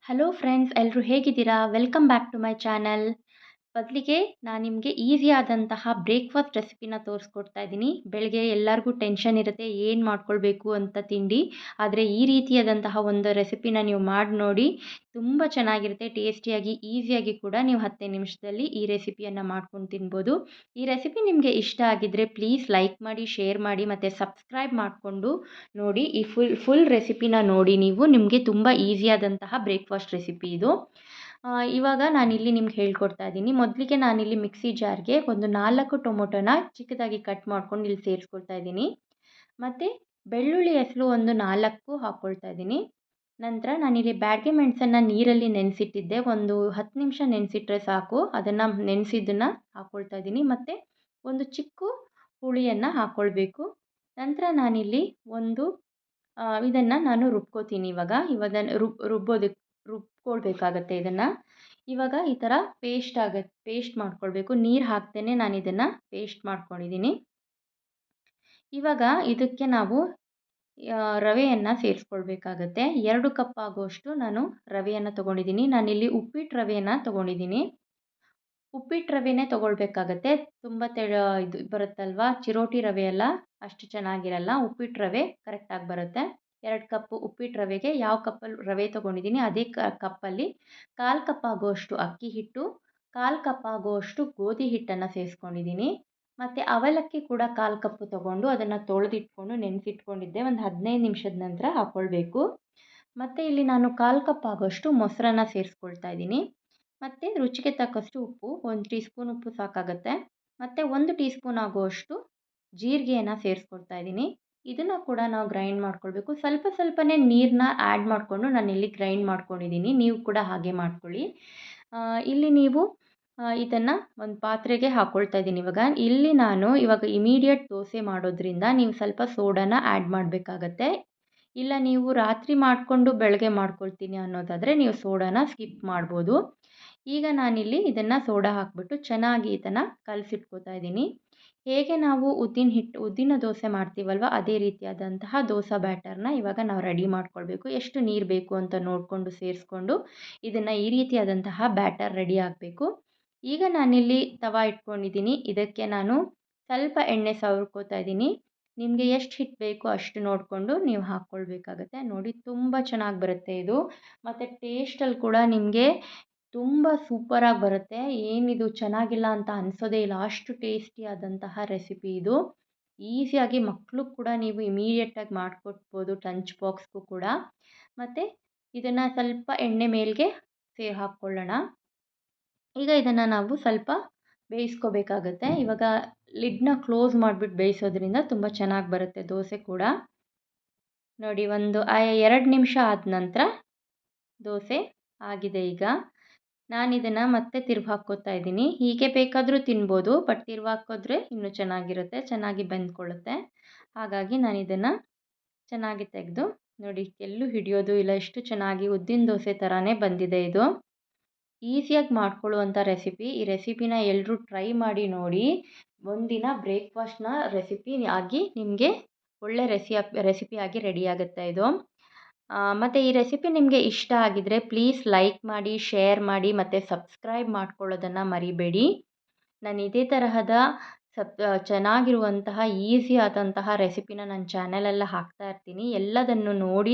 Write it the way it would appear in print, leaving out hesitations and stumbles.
Hello friends, ಎಲ್ಲರೂ ಹೇಗಿದ್ದೀರಾ? Welcome back to my channel. ಬದಲಿಗೆ ನಾನು ನಿಮಗೆ ಈಸಿ ಆದಂತಹ ಬ್ರೇಕ್‌ಫಾಸ್ಟ್ ರೆಸಿಪಿನ ತೋರಿಸ್ಕೊಡ್ತಾ ಇದ್ದೀನಿ. ಬೆಳಗ್ಗೆ ಎಲ್ಲರಿಗೂ ಟೆನ್ಷನ್ ಇರುತ್ತೆ, ಏನು ಮಾಡ್ಕೊಳ್ಬೇಕು ಅಂತ ತಿಂಡಿ. ಆದರೆ ಈ ರೀತಿಯಾದಂತಹ ಒಂದು ರೆಸಿಪಿನ ನೀವು ಮಾಡಿ ನೋಡಿ, ತುಂಬ ಚೆನ್ನಾಗಿರುತ್ತೆ. ಟೇಸ್ಟಿಯಾಗಿ, ಈಸಿಯಾಗಿ ಕೂಡ ನೀವು 10 ನಿಮಿಷದಲ್ಲಿ ಈ ರೆಸಿಪಿಯನ್ನು ಮಾಡ್ಕೊಂಡು ತಿನ್ಬೋದು. ಈ ರೆಸಿಪಿ ನಿಮಗೆ ಇಷ್ಟ ಆಗಿದ್ದರೆ ಪ್ಲೀಸ್ ಲೈಕ್ ಮಾಡಿ, ಶೇರ್ ಮಾಡಿ ಮತ್ತು ಸಬ್ಸ್ಕ್ರೈಬ್ ಮಾಡಿಕೊಂಡು ನೋಡಿ. ಈ ಫುಲ್ ರೆಸಿಪಿನ ನೋಡಿ ನೀವು. ನಿಮಗೆ ತುಂಬ ಈಸಿಯಾದಂತಹ ಬ್ರೇಕ್‌ಫಾಸ್ಟ್ ರೆಸಿಪಿ ಇದು. ಇವಾಗ ನಾನಿಲ್ಲಿ ನಿಮ್ಗೆ ಹೇಳ್ಕೊಡ್ತಾ ಇದ್ದೀನಿ. ಮೊದಲಿಗೆ ನಾನಿಲ್ಲಿ ಮಿಕ್ಸಿ ಜಾರ್ಗೆ ಒಂದು 4 ಟೊಮೊಟೊನ ಚಿಕ್ಕದಾಗಿ ಕಟ್ ಮಾಡ್ಕೊಂಡು ಇಲ್ಲಿ ಸೇರಿಸ್ಕೊಳ್ತಾ ಇದ್ದೀನಿ. ಮತ್ತು ಬೆಳ್ಳುಳ್ಳಿ ಹೆಸರು ಒಂದು 4 ಹಾಕ್ಕೊಳ್ತಾ ಇದ್ದೀನಿ. ನಂತರ ನಾನಿಲ್ಲಿ ಬ್ಯಾಡಗೆ ಮೆಣಸನ್ನು ನೀರಲ್ಲಿ ನೆನೆಸಿಟ್ಟಿದ್ದೆ. ಒಂದು 10 ನಿಮಿಷ ನೆನೆಸಿಟ್ರೆ ಸಾಕು. ಅದನ್ನು ನೆನೆಸಿದ್ದನ್ನು ಹಾಕ್ಕೊಳ್ತಾ ಇದ್ದೀನಿ. ಮತ್ತು ಒಂದು ಚಿಕ್ಕ ಹುಳಿಯನ್ನು ಹಾಕ್ಕೊಳ್ಬೇಕು. ನಂತರ ನಾನಿಲ್ಲಿ ಒಂದು ಇದನ್ನು ನಾನು ರುಬ್ಕೋತೀನಿ ಇವಾಗ. ರುಬ್ಕೊಳ್ಬೇಕಾಗತ್ತೆ ಇದನ್ನು. ಇವಾಗ ಈ ಥರ ಪೇಸ್ಟ್ ಮಾಡ್ಕೊಳ್ಬೇಕು. ನೀರು ಹಾಕ್ದೇನೆ ನಾನು ಇದನ್ನು ಪೇಸ್ಟ್ ಮಾಡ್ಕೊಂಡಿದ್ದೀನಿ. ಇವಾಗ ಇದಕ್ಕೆ ನಾವು ರವೆಯನ್ನು ಸೇರಿಸ್ಕೊಳ್ಬೇಕಾಗತ್ತೆ. 2 ಕಪ್ ಆಗುವಷ್ಟು ನಾನು ರವೆಯನ್ನು ತೊಗೊಂಡಿದ್ದೀನಿ. ನಾನಿಲ್ಲಿ ಉಪ್ಪಿಟ್ಟು ರವೆಯನ್ನು ತೊಗೊಂಡಿದ್ದೀನಿ. ಉಪ್ಪಿಟ್ಟು ರವೆನೇ ತೊಗೊಳ್ಬೇಕಾಗತ್ತೆ. ತುಂಬ ಇದು ಬರುತ್ತಲ್ವಾ, ಚಿರೋಟಿ ರವೆ ಎಲ್ಲ ಅಷ್ಟು ಚೆನ್ನಾಗಿರಲ್ಲ. ಉಪ್ಪಿಟ್ಟು ರವೆ ಕರೆಕ್ಟಾಗಿ ಬರುತ್ತೆ. 2 ಕಪ್ಪು ಉಪ್ಪಿಟ್ಟು ರವೆಗೆ ಯಾವ ಕಪ್ಪಲ್ಲಿ ರವೆ ತೊಗೊಂಡಿದ್ದೀನಿ ಅದೇ ಕಪ್ಪಲ್ಲಿ 1/4 ಕಪ್ ಆಗುವಷ್ಟು ಅಕ್ಕಿ ಹಿಟ್ಟು, 1/4 ಕಪ್ ಆಗುವಷ್ಟು ಗೋಧಿ ಹಿಟ್ಟನ್ನು ಸೇರಿಸ್ಕೊಂಡಿದ್ದೀನಿ. ಮತ್ತು ಅವಲಕ್ಕಿ ಕೂಡ 1/4 ಕಪ್ಪು ತೊಗೊಂಡು ಅದನ್ನು ತೊಳೆದಿಟ್ಕೊಂಡು ನೆನೆಸಿಟ್ಕೊಂಡಿದ್ದೆ. ಒಂದು 15 ನಿಮಿಷದ ನಂತರ ಹಾಕ್ಕೊಳ್ಬೇಕು. ಮತ್ತು ಇಲ್ಲಿ ನಾನು 1/4 ಕಪ್ ಆಗುವಷ್ಟು ಮೊಸರನ್ನ ಸೇರಿಸ್ಕೊಳ್ತಾ ಇದ್ದೀನಿ. ಮತ್ತು ರುಚಿಗೆ ತಕ್ಕಷ್ಟು ಉಪ್ಪು, 1 ಟೀ ಸ್ಪೂನ್ ಉಪ್ಪು ಸಾಕಾಗುತ್ತೆ. ಮತ್ತು 1 ಟೀ ಸ್ಪೂನ್ ಆಗುವಷ್ಟು ಜೀರಿಗೆಯನ್ನು ಸೇರಿಸ್ಕೊಳ್ತಾ ಇದ್ದೀನಿ. ಇದನ್ನು ಕೂಡ ನಾವು ಗ್ರೈಂಡ್ ಮಾಡ್ಕೊಳ್ಬೇಕು. ಸ್ವಲ್ಪನೇ ನೀರನ್ನ ಆ್ಯಡ್ ಮಾಡಿಕೊಂಡು ನಾನಿಲ್ಲಿ ಗ್ರೈಂಡ್ ಮಾಡ್ಕೊಂಡಿದ್ದೀನಿ. ನೀವು ಕೂಡ ಹಾಗೆ ಮಾಡ್ಕೊಳ್ಳಿ. ಇಲ್ಲಿ ನೀವು ಇದನ್ನು ಒಂದು ಪಾತ್ರೆಗೆ ಹಾಕ್ಕೊಳ್ತಾ ಇದ್ದೀನಿ ಇವಾಗ. ಇಲ್ಲಿ ನಾನು ಇವಾಗ ಇಮಿಡಿಯೇಟ್ ದೋಸೆ ಮಾಡೋದ್ರಿಂದ ನೀವು ಸ್ವಲ್ಪ ಸೋಡಾನ ಆ್ಯಡ್ ಮಾಡಬೇಕಾಗತ್ತೆ. ಇಲ್ಲ ನೀವು ರಾತ್ರಿ ಮಾಡಿಕೊಂಡು ಬೆಳಗ್ಗೆ ಮಾಡ್ಕೊಳ್ತೀನಿ ಅನ್ನೋದಾದರೆ ನೀವು ಸೋಡಾನ ಸ್ಕಿಪ್ ಮಾಡ್ಬೋದು. ಈಗ ನಾನಿಲ್ಲಿ ಇದನ್ನು ಸೋಡಾ ಹಾಕಿಬಿಟ್ಟು ಚೆನ್ನಾಗಿ ಇದನ್ನು ಕಲಸಿಟ್ಕೋತಾ ಇದ್ದೀನಿ. ಹೇಗೆ ನಾವು ಉದ್ದಿನ ದೋಸೆ ಮಾಡ್ತೀವಲ್ವ, ಅದೇ ರೀತಿಯಾದಂತಹ ದೋಸೆ ಬ್ಯಾಟರ್ನ ಇವಾಗ ನಾವು ರೆಡಿ ಮಾಡ್ಕೊಳ್ಬೇಕು. ಎಷ್ಟು ನೀರು ಬೇಕು ಅಂತ ನೋಡಿಕೊಂಡು ಸೇರಿಸ್ಕೊಂಡು ಇದನ್ನು ಈ ರೀತಿಯಾದಂತಹ ಬ್ಯಾಟರ್ ರೆಡಿ ಆಗಬೇಕು. ಈಗ ನಾನಿಲ್ಲಿ ತವಾ ಇಟ್ಕೊಂಡಿದ್ದೀನಿ. ಇದಕ್ಕೆ ನಾನು ಸ್ವಲ್ಪ ಎಣ್ಣೆ ಸವರ್ಕೋತಾ ಇದ್ದೀನಿ. ನಿಮಗೆ ಎಷ್ಟು ಹಿಟ್ಟು ಬೇಕೋ ಅಷ್ಟು ನೋಡಿಕೊಂಡು ನೀವು ಹಾಕ್ಕೊಳ್ಬೇಕಾಗತ್ತೆ. ನೋಡಿ, ತುಂಬ ಚೆನ್ನಾಗಿ ಬರುತ್ತೆ ಇದು. ಮತ್ತು ಟೇಸ್ಟಲ್ಲಿ ಕೂಡ ನಿಮಗೆ ತುಂಬ ಸೂಪರಾಗಿ ಬರುತ್ತೆ. ಏನಿದು ಚೆನ್ನಾಗಿಲ್ಲ ಅಂತ ಅನಿಸೋದೇ ಇಲ್ಲ, ಅಷ್ಟು ಟೇಸ್ಟಿಯಾದಂತಹ ರೆಸಿಪಿ ಇದು. ಈಸಿಯಾಗಿ ಮಕ್ಕಳು ಕೂಡ ನೀವು ಇಮಿಡಿಯೇಟಾಗಿ ಮಾಡಿಕೊಡ್ಬೋದು, ಲಂಚ್ ಬಾಕ್ಸ್ಗೂ ಕೂಡ. ಮತ್ತು ಇದನ್ನು ಸ್ವಲ್ಪ ಎಣ್ಣೆ ಮೇಲ್ಗೆ ಹಾಕ್ಕೊಳ್ಳೋಣ. ಈಗ ಇದನ್ನು ನಾವು ಸ್ವಲ್ಪ ಬೇಯಿಸ್ಕೋಬೇಕಾಗತ್ತೆ. ಇವಾಗ ಲಿಡ್ನ ಕ್ಲೋಸ್ ಮಾಡಿಬಿಟ್ಟು ಬೇಯಿಸೋದ್ರಿಂದ ತುಂಬ ಚೆನ್ನಾಗಿ ಬರುತ್ತೆ ದೋಸೆ ಕೂಡ. ನೋಡಿ, ಒಂದು 2 ನಿಮಿಷ ಆದ ನಂತರ ದೋಸೆ ಆಗಿದೆ. ಈಗ ನಾನು ಇದನ್ನು ಮತ್ತೆ ತಿರ್ಗಿ ಹಾಕ್ಕೋತಾ ಇದ್ದೀನಿ. ಹೀಗೆ ಬೇಕಾದರೂ ತಿನ್ಬೋದು, ಬಟ್ ತಿರ್ಗಿ ಹಾಕಿದ್ರೆ ಇನ್ನೂ ಚೆನ್ನಾಗಿರುತ್ತೆ, ಚೆನ್ನಾಗಿ ಬೆಂದ್ಕೊಳ್ಳುತ್ತೆ. ಹಾಗಾಗಿ ನಾನು ಇದನ್ನು ಚೆನ್ನಾಗಿ ತೆಗೆದು ನೋಡಿ, ಎಲ್ಲೂ ಹಿಡಿಯೋದು ಇಲ್ಲ, ಎಷ್ಟು ಚೆನ್ನಾಗಿ ಉದ್ದಿನ ದೋಸೆ ಥರನೇ ಬಂದಿದೆ ಇದು. ಈಸಿಯಾಗಿ ಮಾಡ್ಕೊಳ್ಳುವಂಥ ರೆಸಿಪಿ. ಈ ರೆಸಿಪಿನ ಎಲ್ಲರೂ ಟ್ರೈ ಮಾಡಿ ನೋಡಿ. ಒಂದಿನ ಬ್ರೇಕ್ಫಾಸ್ಟ್ನ ರೆಸಿಪಿ ಆಗಿ ನಿಮಗೆ ಒಳ್ಳೆ ರೆಸಿಪಿಯಾಗಿ ರೆಡಿಯಾಗುತ್ತೆ ಇದು. ಮತ್ತು ಈ ರೆಸಿಪಿ ನಿಮಗೆ ಇಷ್ಟ ಆಗಿದ್ದರೆ ಪ್ಲೀಸ್ ಲೈಕ್ ಮಾಡಿ, ಶೇರ್ ಮಾಡಿ ಮತ್ತು ಸಬ್ಸ್ಕ್ರೈಬ್ ಮಾಡ್ಕೊಳ್ಳೋದನ್ನು ಮರಿಬೇಡಿ. ನಾನು ಇದೇ ತರಹದ ಚೆನ್ನಾಗಿರುವಂತಹ ಈಸಿ ಆದಂತಹ ರೆಸಿಪಿನ ನನ್ನ ಚಾನಲಲ್ಲಿ ಹಾಕ್ತಾ ಇರ್ತೀನಿ. ಎಲ್ಲದನ್ನು ನೋಡಿ